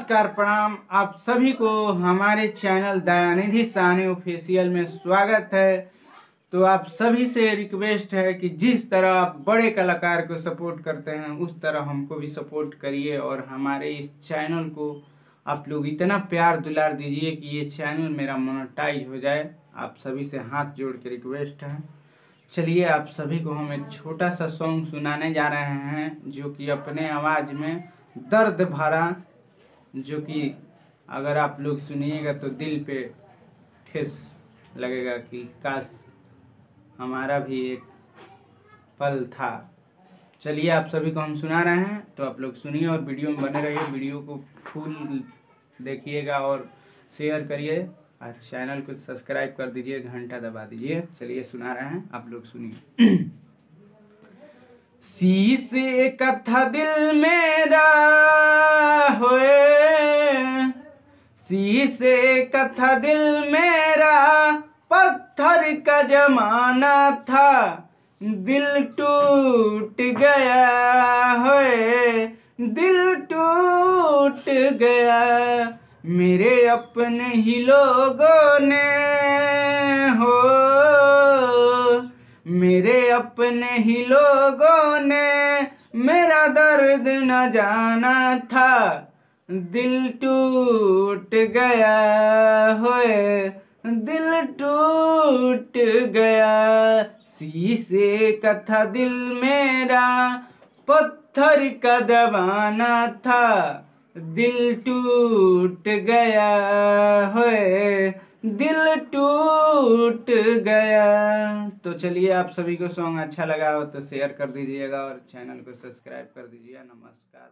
नमस्कार प्रणाम। आप सभी को हमारे चैनल दयानिधि साहनी ऑफिशियल में स्वागत है। तो आप सभी से रिक्वेस्ट है कि जिस तरह आप बड़े कलाकार को सपोर्ट करते हैं उस तरह हमको भी सपोर्ट करिए और हमारे इस चैनल को आप लोग इतना प्यार दुलार दीजिए कि ये चैनल मेरा मोनेटाइज हो जाए। आप सभी से हाथ जोड़ के रिक्वेस्ट है। चलिए आप सभी को हम एक छोटा सा सॉन्ग सुनाने जा रहे हैं जो कि अपने आवाज़ में दर्द भरा, जो कि अगर आप लोग सुनिएगा तो दिल पे ठेस लगेगा कि काश हमारा भी एक पल था। चलिए आप सभी को हम सुना रहे हैं तो आप लोग सुनिए और वीडियो में बने रहिए। वीडियो को फुल देखिएगा और शेयर करिए और चैनल को सब्सक्राइब कर दीजिए, घंटा दबा दीजिए। चलिए सुना रहे हैं, आप लोग सुनिए। शीशे का था दिल मेरा होए, शीशे का था दिल मेरा, पत्थर का जमाना था, दिल टूट गया होए, दिल टूट गया। मेरे अपने ही लोगों ने हो, मेरे अपने ही लोगों ने मेरा दर्द न जाना था, दिल टूट गया होए, दिल टूट गया। शीशे का था दिल मेरा, पत्थर का दबाना था, दिल टूट गया होए, दिल टूट गया। तो चलिए आप सभी को सॉन्ग अच्छा लगा हो तो शेयर कर दीजिएगा और चैनल को सब्सक्राइब कर दीजिए। नमस्कार।